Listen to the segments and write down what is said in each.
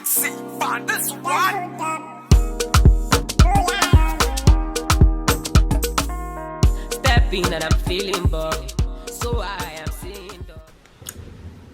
fancy for this one. Stepping and I'm feeling buggy, so I am seeing dog.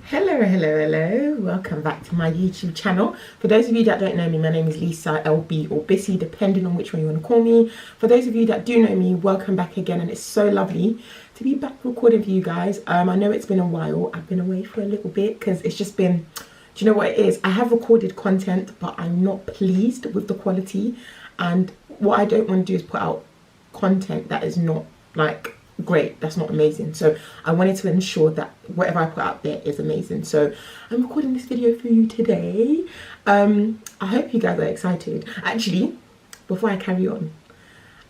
Hello, welcome back to my YouTube channel. For those of you that don't know me, my name is Lisa, LB or Bissy, depending on which one you want to call me. For those of you that do know me, welcome back again, and it's so lovely to be back recording for you guys. I know it's been a while. I've been away for a little bit because it's just been, do you know what it is? I have recorded content, but I'm not pleased with the quality, and what I don't want to do is put out content that is not like great, that's not amazing. So I wanted to ensure that whatever I put out there is amazing. So I'm recording this video for you today. I hope you guys are excited. Actually, before I carry on,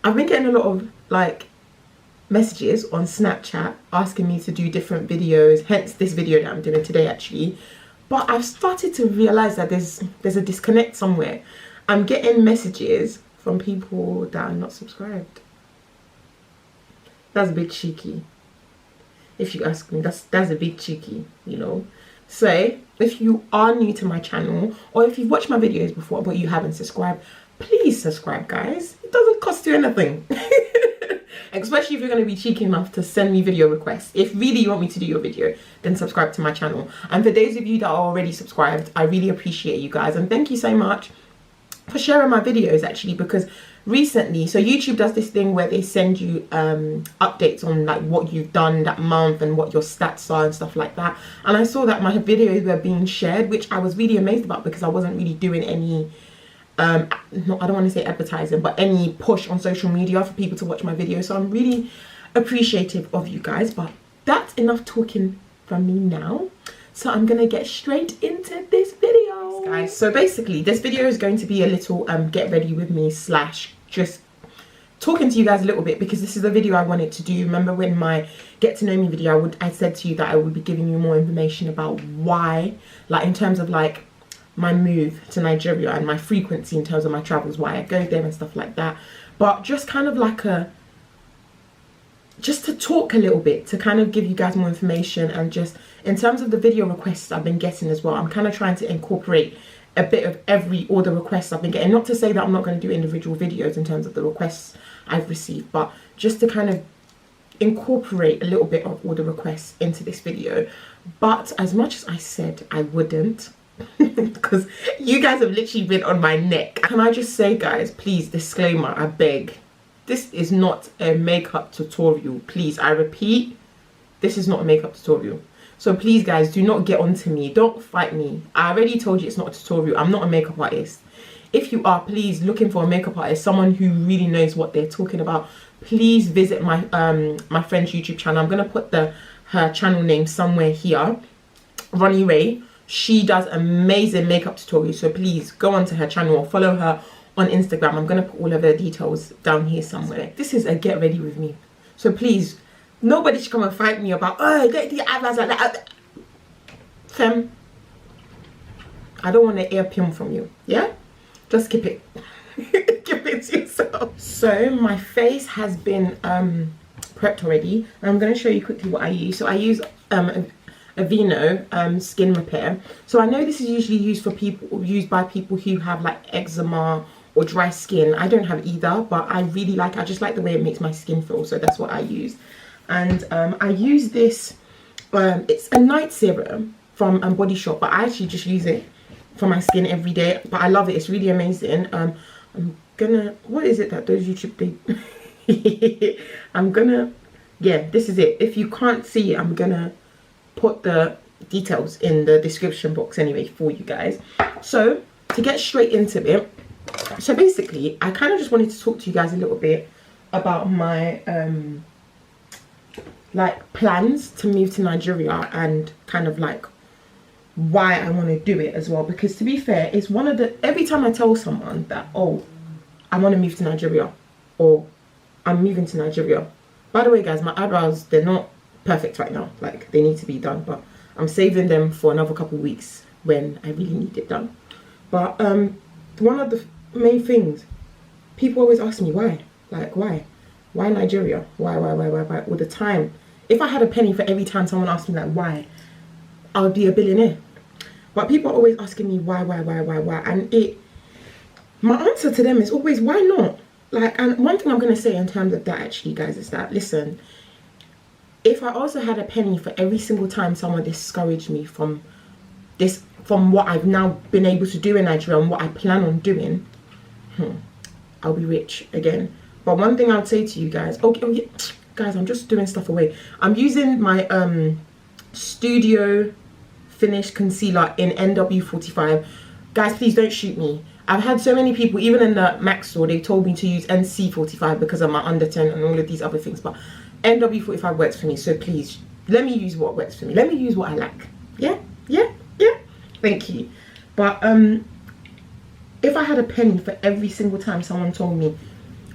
I've been getting a lot of like messages on Snapchat asking me to do different videos, hence this video that I'm doing today actually. But I've started to realize that there's a disconnect somewhere. I'm getting messages from people that are not subscribed. That's a bit cheeky, if you ask me. That's a bit cheeky, you know. So if you are new to my channel, or if you've watched my videos before but you haven't subscribed, please subscribe, guys. It doesn't cost you anything. Especially if you're going to be cheeky enough to send me video requests. If really you want me to do your video, then subscribe to my channel. And for those of you that are already subscribed, I really appreciate you guys, and thank you so much for sharing my videos actually, because recently, so YouTube does this thing where they send you updates on like what you've done that month and what your stats are and stuff like that. And I saw that my videos were being shared, which I was really amazed about, because I wasn't really doing any I don't want to say advertising, but any push on social media for people to watch my videos. So I'm really appreciative of you guys. But that's enough talking from me now. So I'm gonna get straight into this video, guys. So basically this video is going to be a little get ready with me slash just talking to you guys a little bit, because this is a video I wanted to do. Remember when my get to know me video, I said to you that I would be giving you more information about why, like in terms of like my move to Nigeria and my frequency in terms of my travels, why I go there and stuff like that. But just kind of like just to talk a little bit, to kind of give you guys more information, and just in terms of the video requests I've been getting as well, I'm kind of trying to incorporate a bit of all the requests I've been getting. Not to say that I'm not going to do individual videos in terms of the requests I've received, but just to kind of incorporate a little bit of all the requests into this video. But as much as I said I wouldn't, because you guys have literally been on my neck, can I just say, guys, please, disclaimer, I beg, this is not a makeup tutorial. Please, I repeat, this is not a makeup tutorial. So please, guys, do not get onto me. Don't fight me. I already told you it's not a tutorial. I'm not a makeup artist. If you are, please, looking for a makeup artist, someone who really knows what they're talking about, please visit my my friend's YouTube channel. I'm gonna put her channel name somewhere here. Ronnie Ray. She does amazing makeup tutorials, so please go onto her channel or follow her on Instagram. I'm going to put all of her details down here somewhere. This is a get ready with me. So please, nobody should come and fight me about, oh, get the eyebrows like that. Fem, I don't want to ear pim from you, yeah? Just keep it. Keep it to yourself. So my face has been prepped already. And I'm going to show you quickly what I use. So I use Aveeno skin repair. So I know this is usually used by people who have like eczema or dry skin. I don't have either, but I just like the way it makes my skin feel, so that's what I use. And I use this, it's a night serum from Body Shop, but I actually just use it for my skin every day. But I love it, it's really amazing. I'm gonna, what is it that those YouTube things? Yeah, this is it. If you can't see it, I'm gonna put the details in the description box anyway for you guys. So to get straight into it, so basically I kind of just wanted to talk to you guys a little bit about my like plans to move to Nigeria, and kind of like why I want to do it as well, because to be fair, it's one of the, every time I tell someone that, oh, I want to move to Nigeria, or I'm moving to Nigeria, by the way guys, my eyebrows, they're not perfect right now, like they need to be done, but I'm saving them for another couple of weeks when I really need it done. But one of the main things, people always ask me why Nigeria, why all the time. If I had a penny for every time someone asked me like why, I would be a billionaire. But people are always asking me why, and my answer to them is always, why not? Like, and one thing I'm going to say in terms of that, actually, guys, is that, listen, if I also had a penny for every single time someone discouraged me from what I've now been able to do in Nigeria and what I plan on doing, I'll be rich again. But one thing I would say to you guys, okay, guys, I'm just doing stuff away. I'm using my StudioFinish concealer in NW45. Guys, please don't shoot me. I've had so many people, even in the MAC store, they told me to use NC45 because of my undertone and all of these other things. But NW45 works for me, so please, let me use what works for me. Let me use what I like. Yeah? Thank you. But if I had a penny for every single time someone told me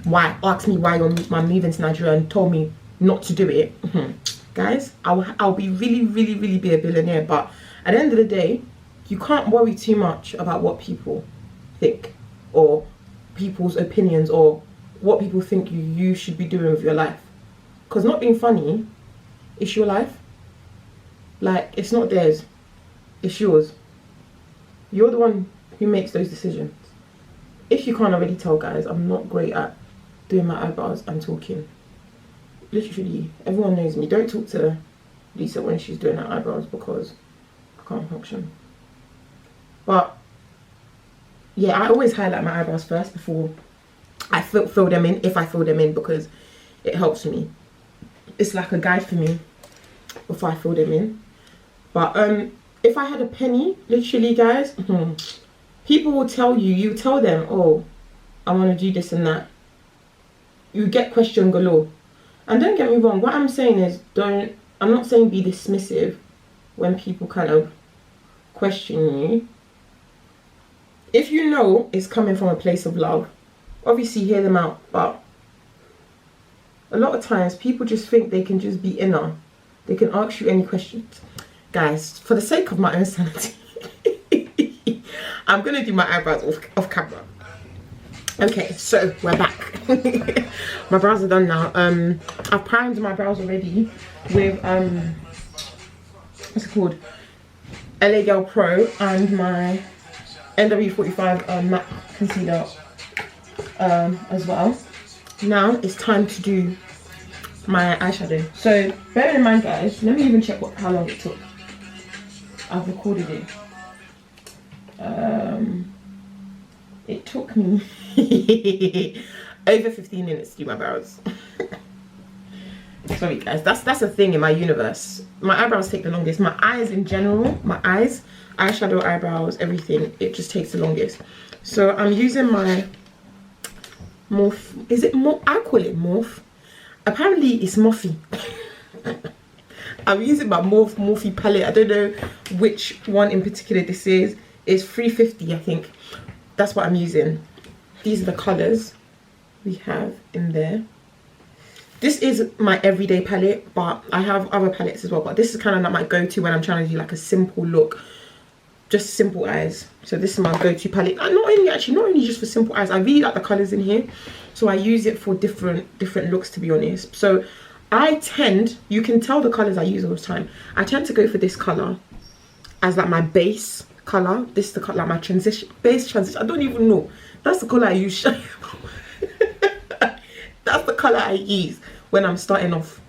asked me why I'm moving to Nigeria and told me not to do it, guys, I'll be really be a billionaire. But at the end of the day, you can't worry too much about what people think or people's opinions or what people think you should be doing with your life. Because not being funny, it's your life. Like, it's not theirs, it's yours. You're the one who makes those decisions. If you can't already tell, guys, I'm not great at doing my eyebrows and talking. Literally, everyone knows me. Don't talk to Lisa when she's doing her eyebrows because I can't function. But yeah, I always highlight my eyebrows first before I fill them in, if I fill them in, because it helps me. It's like a guide for me before I fill them in. But if I had a penny, literally, guys, people will tell you tell them, oh, I want to do this and that. You get question galore. And don't get me wrong, what I'm saying is, I'm not saying be dismissive when people kind of question you. If you know it's coming from a place of love, obviously hear them out. But a lot of times people just think they can just be inner. They can ask you any questions. Guys, for the sake of my own sanity, I'm gonna do my eyebrows off camera. Okay, so we're back. My brows are done now. I've primed my brows already with what's it called, LA Girl Pro and my NW45 matte concealer as well. Now it's time to do my eyeshadow. So bear in mind, guys, let me even check how long it took. I've recorded it. It took me over 15 minutes to do my brows. Sorry guys, that's a thing in my universe. My eyebrows take the longest. My eyes in general, my eyes, eyeshadow, eyebrows, everything, it just takes the longest. So I'm using my Morphe. Is it Morphe? I call it Morphe. Apparently it's Morphe. I'm using my Morphe palette. I don't know which one in particular this is. It's 350, I think. That's what I'm using. These are the colours we have in there. This is my everyday palette, but I have other palettes as well. But this is kind of like my go-to when I'm trying to do like a simple look. Just simple eyes. So this is my go-to palette. Not only just for simple eyes. I really like the colours in here. So I use it for different looks, to be honest. So I tend, you can tell the colours I use all the time. I tend to go for this colour as like my base colour. This is the colour, like my base transition. I don't even know. That's the colour I use. That's the colour I use when I'm starting off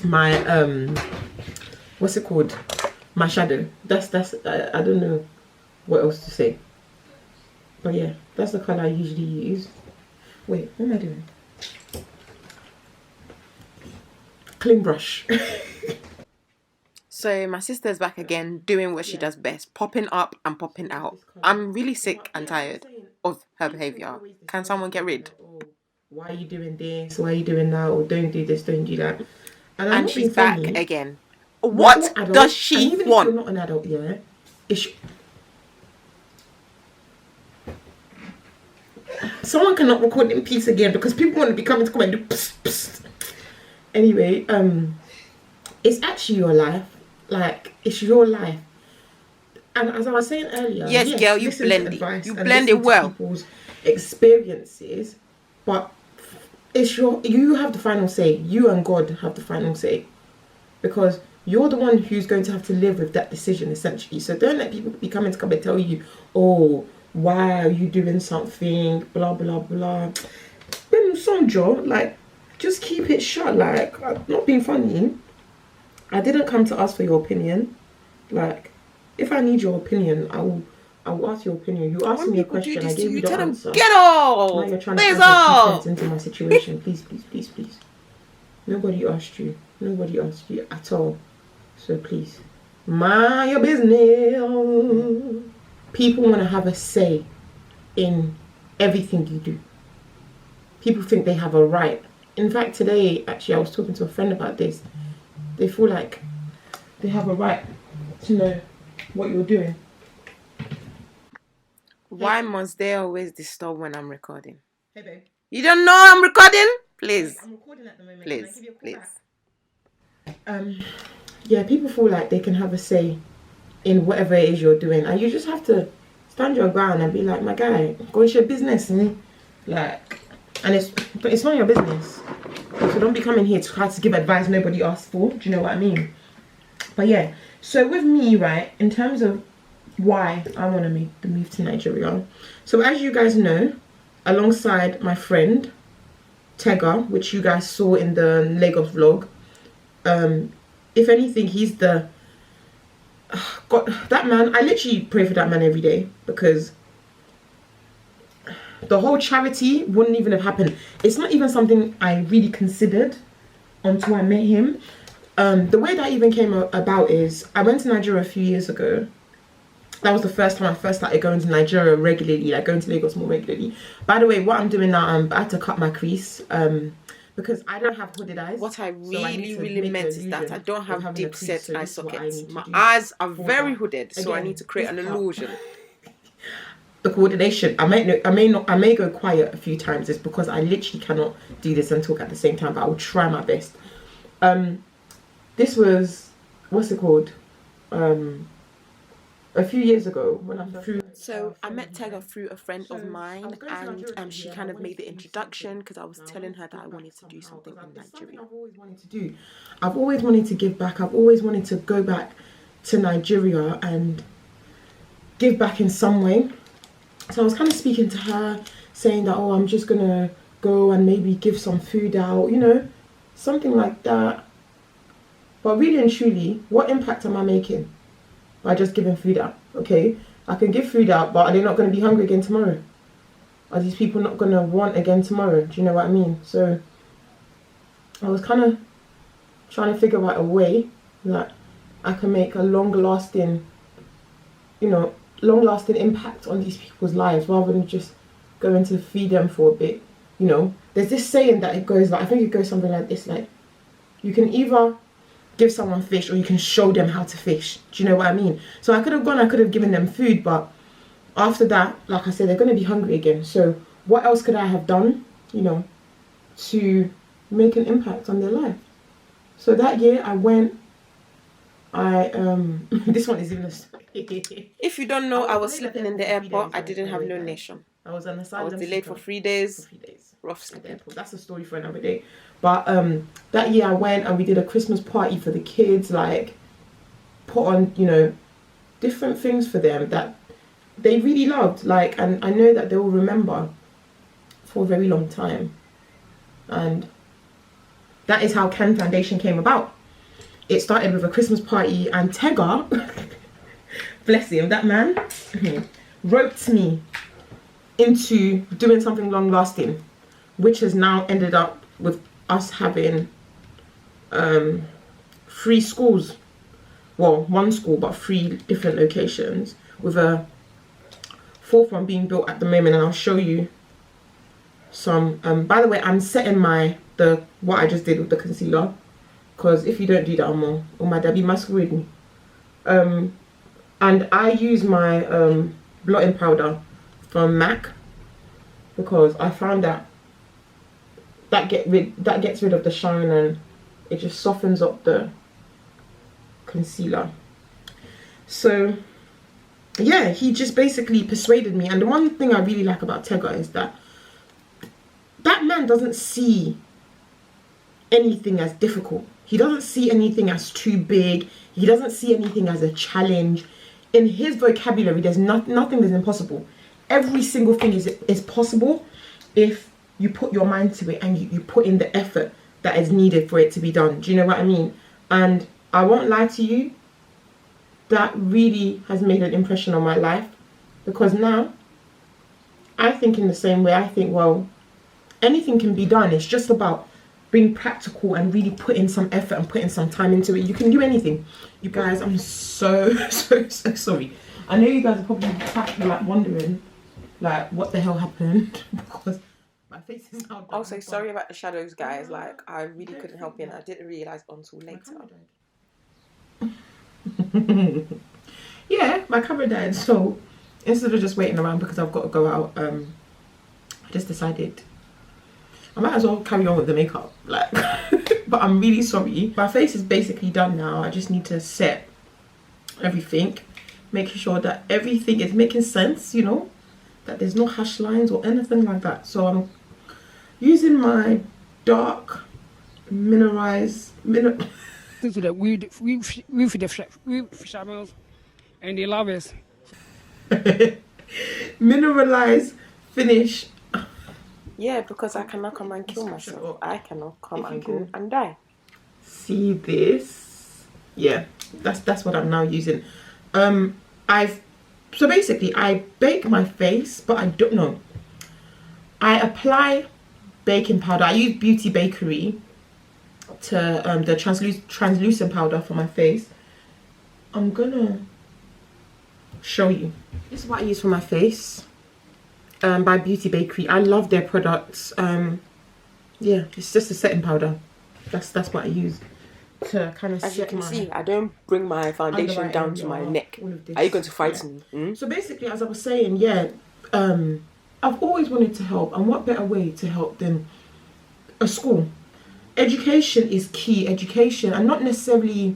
my what's it called? My shadow. That's I don't know what else to say. But yeah, that's the colour I usually use. Wait, what am I doing? Clean brush. So my sister's back again doing what she does best, popping up and popping out. I'm really sick and tired of her behaviour. Can someone get rid? Why are you doing this? Why are you doing that? Or don't do this, don't do that. And she's back again. What does she want? If you're not an adult, yeah. Someone cannot record in peace again because people want to be coming to come and do psst, psst. Anyway, it's actually your life. Like, it's your life. And as I was saying earlier, yes, girl, you blend it. You blend it well. People's experiences, but it's you have the final say. You and God have the final say. Because you're the one who's going to have to live with that decision, essentially. So don't let people be coming to come and tell you, oh, why are you doing something, blah blah blah. Then Sonjo, like, just keep it shut. Like, I'm not being funny. I didn't come to ask for your opinion. Like, if I need your opinion, I will ask your opinion. You asked me a question, I gave you the answer. Get off! Now you're trying to add into my situation. Please, please, please, please. Nobody asked you. Nobody asked you at all. So please, mind your business. People want to have a say in everything you do. People think they have a right. In fact, today, actually, I was talking to a friend about this. They feel like they have a right to know what you're doing. Why must they always disturb when I'm recording? Hey, babe. You don't know I'm recording? Please. I'm recording at the moment. Please. Can I give you a call Please. back? Yeah, people feel like they can have a say in whatever it is you're doing, and you just have to stand your ground and be like, my guy, go into your business, like, and it's not your business. So don't be coming here to try to give advice nobody asked for. Do you know what I mean? But yeah, so with me, right, in terms of why I want to make the move to Nigeria. So as you guys know, alongside my friend Tega, which you guys saw in the Lagos vlog, if anything, he's the God, that man. I literally pray for that man every day, because the whole charity wouldn't even have happened. It's not even something I really considered until I met him. The way that even came about is I went to Nigeria a few years ago. That was the first time I first started going to Nigeria regularly, like going to Lagos more regularly. By the way, what I'm doing now, I'm about to cut my crease because I don't have hooded eyes. What I so really meant is that I don't have deep set so eye this is what I sockets. need to My do eyes are for very that. hooded, so I Again, need to create an this part. illusion. The coordination, I may go quiet a few times. It's because I literally cannot do this and talk at the same time, but I will try my best. This was, what's it called, a few years ago when I'm through. So I met Tega through a friend of mine, and she kind of made the introduction because I was telling her that I wanted to do something in Nigeria. I've always wanted to do. I've always wanted to give back. I've always wanted to go back to Nigeria and give back in some way. So I was kind of speaking to her, saying that, oh, I'm just gonna go and maybe give some food out, you know, something like that. But really and truly, what impact am I making by just giving food out? Okay, I can give food out, but are they not going to be hungry again tomorrow? Are these people not going to want again tomorrow? Do you know what I mean? So I was kind of trying to figure out a way that I can make a long-lasting, you know, long-lasting impact on these people's lives, rather than just going to feed them for a bit. You know, there's this saying that it goes like, I think it goes something like this, like, you can either give someone fish or you can show them how to fish. Do you know what I mean? So I could have given them food, but after that, like I said, they're going to be hungry again. So what else could I have done, you know, to make an impact on their life? So that year I went, this one is even a story. If you don't know, I was sleeping in the airport. I didn't have no nation. I was on I was delayed for 3 days. Rough At the sleeping. airport. That's a story for another day. But that year I went and we did a Christmas party for the kids, like put on, you know, different things for them that they really loved, like, and I know that they will remember for a very long time. And that is how Ken Foundation came about. It started with a Christmas party, and Tega, bless him, that man, roped me into doing something long lasting, which has now ended up with us having 3 schools. Well, 1 school, but 3 different locations, with a 4th one being built at the moment, and I'll show you some. By the way, I'm setting what I just did with the concealer, because if you don't do that, oh my daddy masquerade me. And I use my blotting powder from MAC, because I found that gets rid of the shine, and it just softens up the concealer. So yeah, he just basically persuaded me. And the one thing I really like about Tega is that man doesn't see anything as difficult. He doesn't see anything as too big. He doesn't see anything as a challenge. In his vocabulary, there's nothing is impossible. Every single thing is possible if you put your mind to it and you put in the effort that is needed for it to be done. Do you know what I mean? And I won't lie to you, that really has made an impression on my life, because now I think in the same way. I think, well, anything can be done. It's just about being practical and really putting some effort and putting some time into it. You can do anything. You guys, I'm so sorry. I know you guys are probably like wondering like what the hell happened because my face is now done. Also, sorry about the shadows, guys. Like, I really couldn't help it. I didn't realise until later. Yeah, my camera died, so instead of just waiting around because I've got to go out, I just decided I might as well carry on with the makeup, like. But I'm really sorry. My face is basically done now. I just need to set everything, making sure that everything is making sense, you know, that there's no hash lines or anything like that. So I'm using my dark Miniralize to the we shamels and the lovers. Miniralize finish. Yeah, because I cannot come and kill myself. I cannot come and go and die. See this? Yeah, that's what I'm now using. So basically I bake my face, but I don't know. I apply baking powder. I use Beauty Bakery to the translucent powder for my face. I'm gonna show you. This is what I use for my face. By Beauty Bakery. I love their products. Yeah, it's just a setting powder. That's what I use to kind of As you set can my see, I don't bring my foundation down to my neck. Are you going to fight me? So basically, as I was saying, yeah, I've always wanted to help, and what better way to help than a school? Education is key. Education, and not necessarily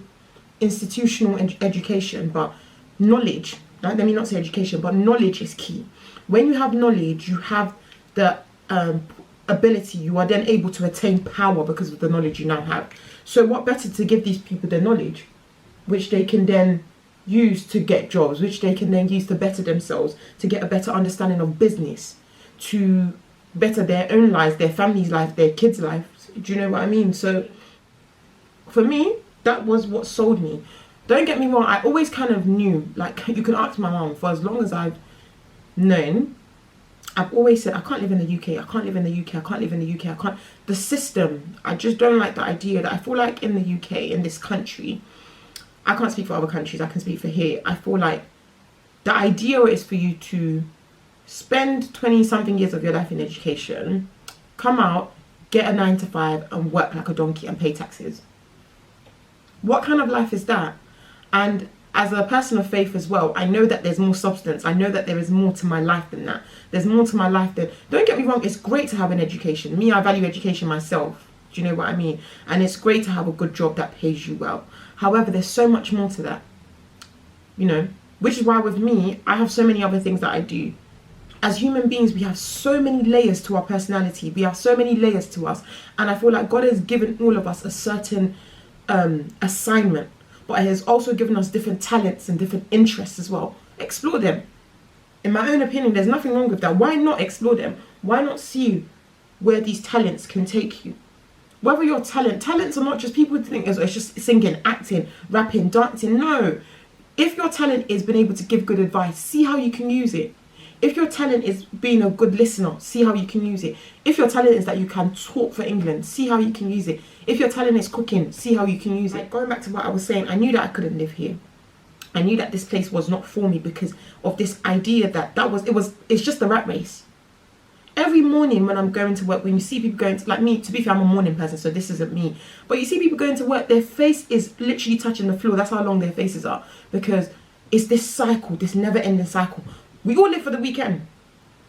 institutional education, but knowledge. Let me not say education, but knowledge is key. When you have knowledge, you have the ability, you are then able to attain power because of the knowledge you now have. So what better to give these people the knowledge, which they can then use to get jobs, which they can then use to better themselves, to get a better understanding of business, to better their own lives, their family's life, their kids' life. Do you know what I mean? So for me, that was what sold me. Don't get me wrong, I always kind of knew, like you can ask my mom, for as long as I've known, I've always said I can't live in the UK, I can't live in the UK, I can't live in the UK, I can't. The system, I just don't like the idea that I feel like in the UK, in this country, I can't speak for other countries, I can speak for here. I feel like the idea is for you to spend 20 something years of your life in education, come out, get a 9 to 5 and work like a donkey and pay taxes. What kind of life is that? And as a person of faith as well, I know that there's more substance. I know that there is more to my life than that. There's more to my life than... Don't get me wrong, it's great to have an education. Me, I value education myself. Do you know what I mean? And it's great to have a good job that pays you well. However, there's so much more to that. You know? Which is why with me, I have so many other things that I do. As human beings, we have so many layers to our personality. We have so many layers to us. And I feel like God has given all of us a certain assignment. But He has also given us different talents and different interests as well. Explore them. In my own opinion, there's nothing wrong with that. Why not explore them? Why not see where these talents can take you? Whether your talents are not just, people think it's just singing, acting, rapping, dancing. No. If your talent is being able to give good advice, see how you can use it. If your talent is being a good listener, see how you can use it. If your talent is that you can talk for England, see how you can use it. If your talent is cooking, see how you can use it. Going back to what I was saying, I knew that I couldn't live here. I knew that this place was not for me because of this idea that it's just the rat race. Every morning when I'm going to work, when you see people going to, like me, to be fair, I'm a morning person, so this isn't me. But you see people going to work, their face is literally touching the floor. That's how long their faces are. Because it's this cycle, this never-ending cycle. We all live for the weekend.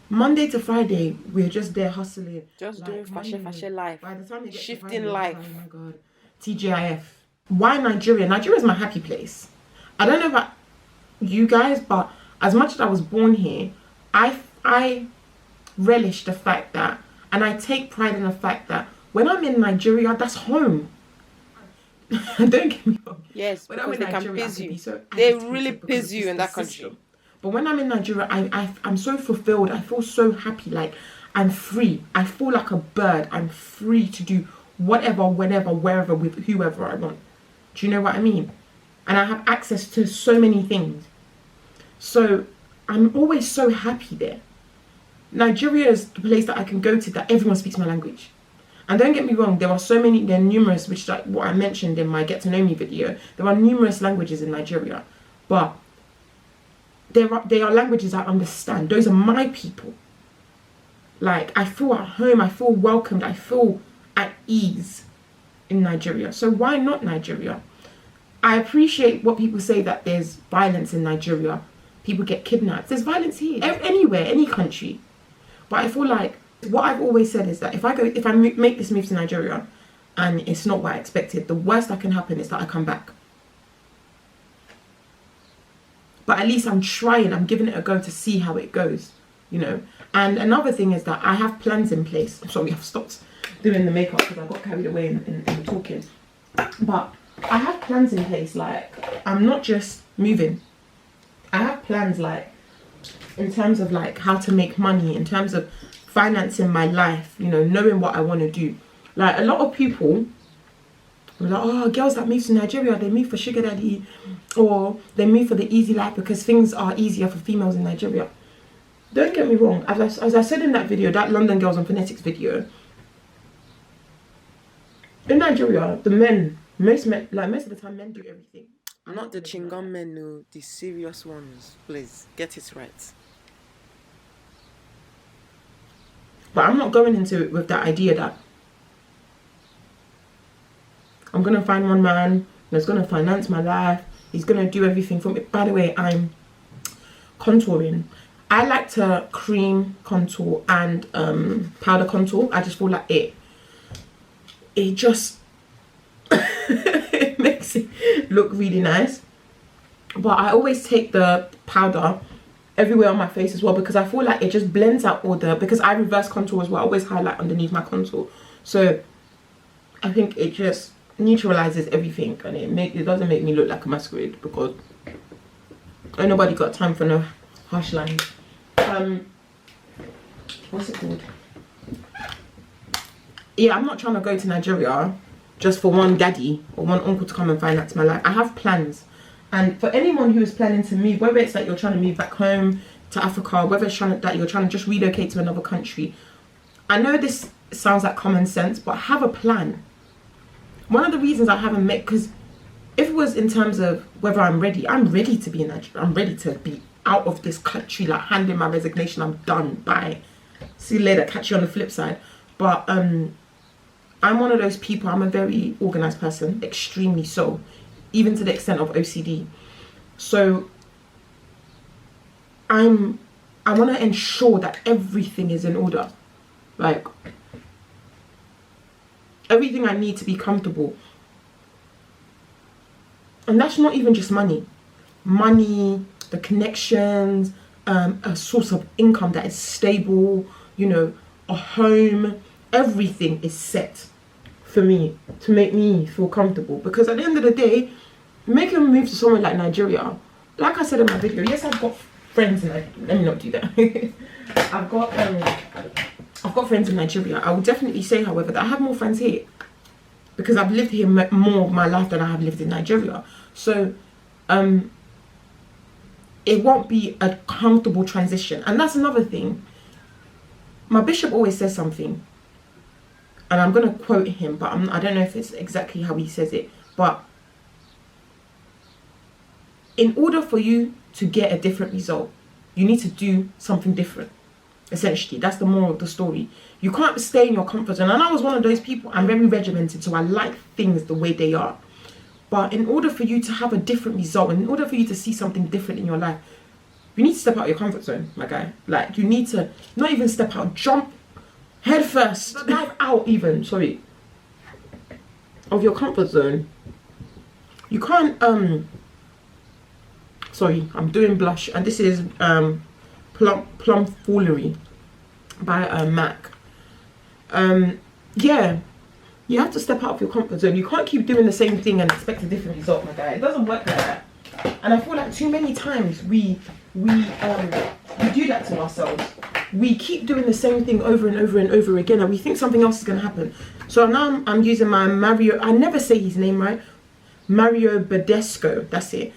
Monday to Friday, we're just there hustling. Just doing fashion life. By the time you get Shifting to Friday, life. oh my God. TGIF. Why Nigeria? Nigeria is my happy place. I don't know about you guys, but as much as I was born here, I relish the fact that, and I take pride in the fact that when I'm in Nigeria, that's home. Don't get me wrong. Yes, When I'm because in they can Nigeria, I piss can be you. so They agitated really because piss it's you in the that country. system. But when I'm in Nigeria, I'm so fulfilled. I feel so happy. Like, I'm free. I feel like a bird. I'm free to do whatever, whenever, wherever, with whoever I want. Do you know what I mean? And I have access to so many things. So I'm always so happy there. Nigeria is the place that I can go to that everyone speaks my language. And don't get me wrong, there are numerous, which like what I mentioned in my Get to Know Me video, there are numerous languages in Nigeria. But they are languages I understand. Those are my people. Like, I feel at home, I feel welcomed, I feel at ease in Nigeria. So why not Nigeria? I appreciate what people say that there's violence in Nigeria. People get kidnapped. There's violence here, anywhere, any country. But I feel like what I've always said is that if I make this move to Nigeria and it's not what I expected, the worst that can happen is that I come back. But at least I'm trying, I'm giving it a go to see how it goes, you know. And another thing is that I have plans in place. I'm sorry, I've stopped doing the makeup because I got carried away in talking. But I have plans in place, like, I'm not just moving. I have plans, like, in terms of, like, how to make money, in terms of financing my life, you know, knowing what I want to do. Like, a lot of people are like, oh, girls that move to Nigeria, they move for sugar daddy, or they move for the easy life because things are easier for females in Nigeria. Don't get me wrong, as I said in that video, that London Girls on Phonetics video, in Nigeria, the men, most of the time, men do everything. Not the chingom men, no, the serious ones. Please, get it right. But I'm not going into it with that idea that I'm going to find one man that's going to finance my life. He's going to do everything for me. By the way, I'm contouring. I like to cream contour and powder contour. I just feel like it just it makes it look really nice. But I always take the powder everywhere on my face as well because I feel like it just blends out all the, because I reverse contour as well. I always highlight underneath my contour. So I think it just neutralizes everything and it doesn't make me look like a masquerade because ain't nobody got time for no harsh lines. What's it called? Yeah, I'm not trying to go to Nigeria just for one daddy or one uncle to come and finance my life. I have plans. And for anyone who is planning to move, whether it's that you're trying to move back home to Africa, whether it's that you're trying to just relocate to another country, I know this sounds like common sense, but have a plan. One of the reasons I haven't met, because if it was in terms of whether I'm ready to be in Nigeria. I'm ready to be out of this country, like hand in my resignation. I'm done. Bye. See you later. Catch you on the flip side. But I'm one of those people. I'm a very organized person, extremely so, even to the extent of OCD. So I want to ensure that everything is in order, like everything I need to be comfortable. And that's not even just money, the connections, a source of income that is stable, you know, a home. Everything is set for me to make me feel comfortable, because at the end of the day, making a move to somewhere like Nigeria, like I said in my video, yes, I've got friends in Nigeria. Let me not do that. I've got friends in Nigeria. I would definitely say, however, that I have more friends here because I've lived here more of my life than I have lived in Nigeria. So it won't be a comfortable transition. And that's another thing. My bishop always says something, and I'm going to quote him, but I don't know if it's exactly how he says it, but in order for you to get a different result, you need to do something different. Essentially, that's the moral of the story. You can't stay in your comfort zone. And I was one of those people. I'm very regimented, so I like things the way they are. But in order for you to have a different result, and in order for you to see something different in your life, you need to step out of your comfort zone, my guy. Like, you need to not even step out, jump head first, dive out even, sorry, of your comfort zone. You can't, sorry, I'm doing blush, and this is Plum Foolery by MAC. Yeah, You have to step out of your comfort zone. You can't keep doing the same thing and expect a different result, my guy. It doesn't work like that. And I feel like too many times we do that to ourselves. We keep doing the same thing over and over and over again, and we think something else is going to happen. So now I'm using my Mario, I never say his name right, Mario Badescu, that's it,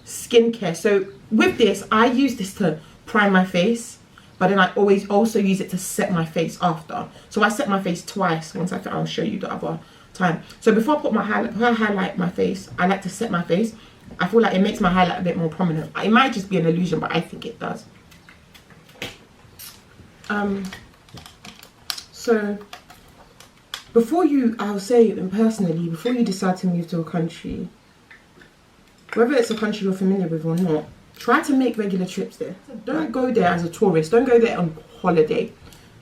skincare. So with this, I use this to prime my face, but then I always also use it to set my face after. So I set my face twice. Once I'll show you the other time. So before I put my highlight my face, I like to set my face. I feel like it makes my highlight a bit more prominent. It might just be an illusion, but I think it does. So before you, I'll say personally, before you decide to move to a country, whether it's a country you're familiar with or not, try to make regular trips there. Don't go there as a tourist. Don't go there on holiday.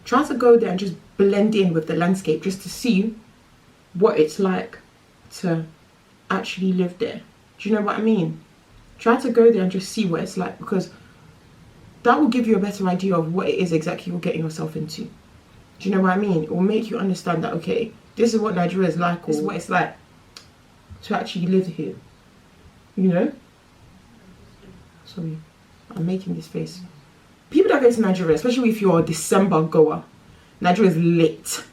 Try to go there and just blend in with the landscape, just to see what it's like to actually live there. Do you know what I mean? Try to go there and just see what it's like, because that will give you a better idea of what it is exactly you're getting yourself into. Do you know what I mean? It will make you understand that, okay, this is what Nigeria is like, or this is what it's like to actually live here. You know? Sorry, I'm making this face. People that go to Nigeria, especially if you're a December goer, Nigeria is lit.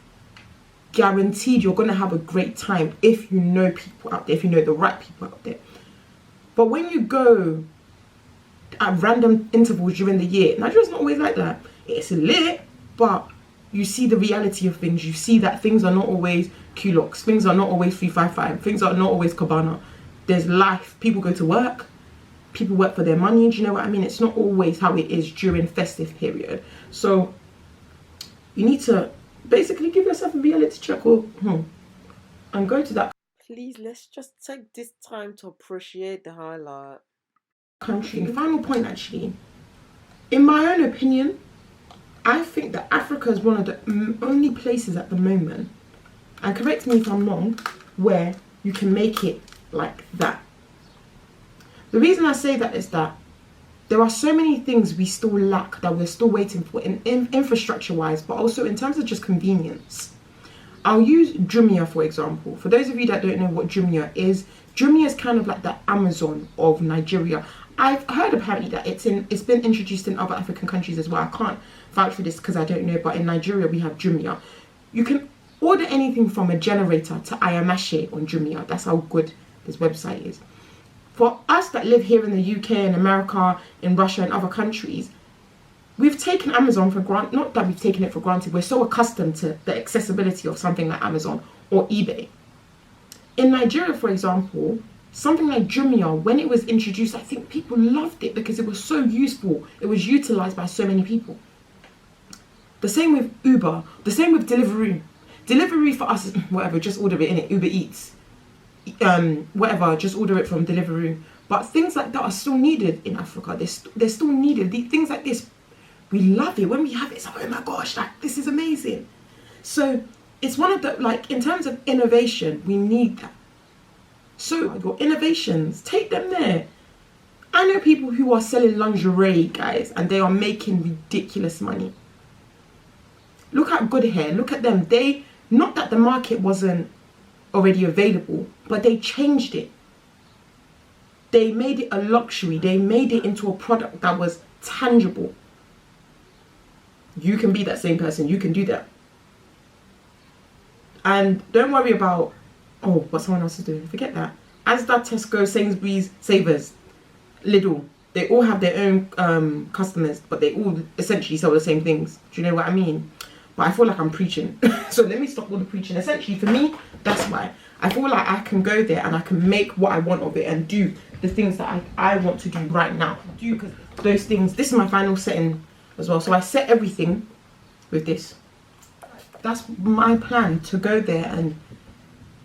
Guaranteed you're going to have a great time if you know people out there, if you know the right people out there. But when you go at random intervals during the year, Nigeria's not always like that. It's lit, but you see the reality of things. You see that things are not always Qlox, things are not always 355, things are not always Cabana. There's life. People go to work, people work for their money. Do you know what I mean? It's not always how it is during festive period. So you need to basically give yourself a reality check, or and go to that Please, let's just take this time to appreciate the highlight. country. Final point, actually, in my own opinion, I think that Africa is one of the only places at the moment, and correct me if I'm wrong, where you can make it like that. The reason I say that is that there are so many things we still lack, that we're still waiting for, in infrastructure wise, but also in terms of just convenience. I'll use Jumia for example. For those of you that don't know what Jumia is kind of like the Amazon of Nigeria. I've heard apparently that it's been introduced in other African countries as well. I can't vouch for this because I don't know, but in Nigeria we have Jumia. You can order anything from a generator to ayamashe on Jumia. That's how good this website is. For us that live here in the UK and America, in Russia and other countries, we've taken Amazon for granted. Not that we've taken it for granted, we're so accustomed to the accessibility of something like Amazon or eBay. In Nigeria, for example, something like Jumia, when it was introduced, I think people loved it because it was so useful. It was utilized by so many people. The same with Uber, the same with Deliveroo. Delivery for us is whatever, just order it in it, Uber Eats. Whatever, just order it from Deliveroo. But things like that are still needed in Africa. They're still needed. Things like this, we love it. When we have it, it's like, oh my gosh, like, this is amazing. So it's one of the, like, in terms of innovation, we need that. So your innovations, take them there. I know people who are selling lingerie, guys, and they are making ridiculous money. Look at Good Hair, look at them. They, not that the market wasn't already available, but they changed it. They made it a luxury. They made it into a product that was tangible. You can be that same person. You can do that. And don't worry about, oh, what someone else is doing. Forget that. Asda, Tesco, Sainsbury's, Savers, Lidl, they all have their own customers, but they all essentially sell the same things. Do you know what I mean? But I feel like I'm preaching. So let me stop all the preaching. Essentially, for me, that's why. I feel like I can go there and I can make what I want of it and do the things that I want to do right now. Because those things, this is my final setting as well. So I set everything with this. That's my plan, to go there and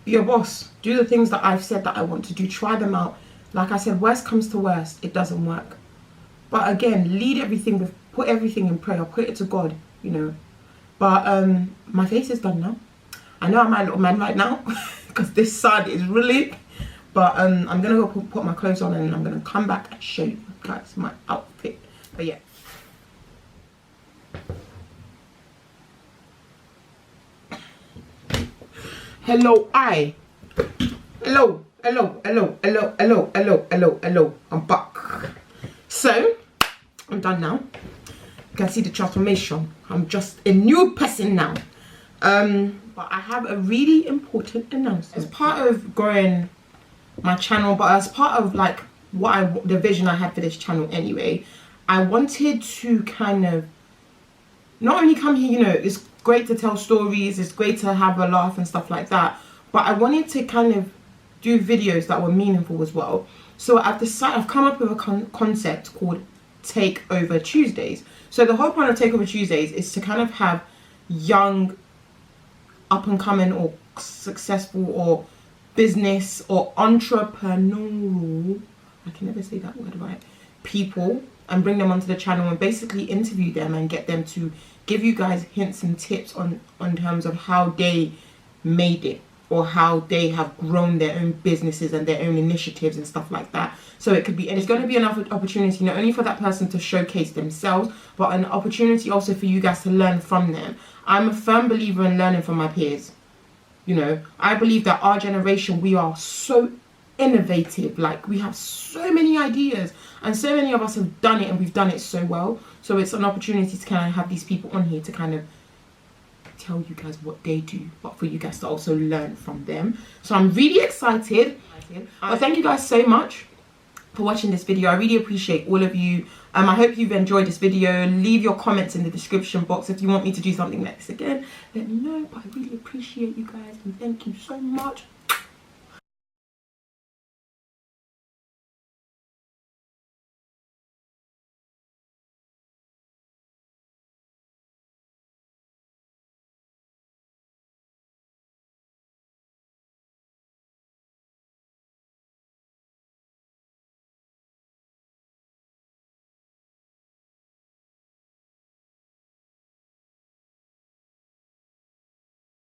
be a boss. Do the things that I've said that I want to do. Try them out. Like I said, worst comes to worst, it doesn't work. But again, lead everything with, put everything in prayer. Put it to God, you know. But my face is done now. I know I'm my little man right now because this side is really. But I'm gonna go put my clothes on and I'm gonna come back and show you guys my outfit. But yeah. Hello, I. Hello, hello, hello, hello, hello, hello, hello, hello. I'm back. So, I'm done now. You can see the transformation. I'm just a new person now. But I have a really important announcement. As part of growing my channel, but as part of like the vision I had for this channel anyway, I wanted to kind of not only come here, you know, it's great to tell stories, it's great to have a laugh and stuff like that, but I wanted to kind of do videos that were meaningful as well. So I've come up with a concept called Takeover Tuesdays. So the whole point of Takeover Tuesdays is to kind of have young, up and coming or successful or business or entrepreneurial, I can never say that word right, people, and bring them onto the channel and basically interview them and get them to give you guys hints and tips on terms of how they made it or how they have grown their own businesses and their own initiatives and stuff like that. So it could be, and it's going to be an opportunity not only for that person to showcase themselves, but an opportunity also for you guys to learn from them. I'm a firm believer in learning from my peers. You know, I believe that our generation, we are so innovative. Like, we have so many ideas and so many of us have done it and we've done it so well. So it's an opportunity to kind of have these people on here to kind of tell you guys what they do, but for you guys to also learn from them. So I'm really excited. Well, thank you guys so much for watching this video. I really appreciate all of you. I hope you've enjoyed this video. Leave your comments in the description box if you want me to do something like this again. Let me know, but I really appreciate you guys and thank you so much.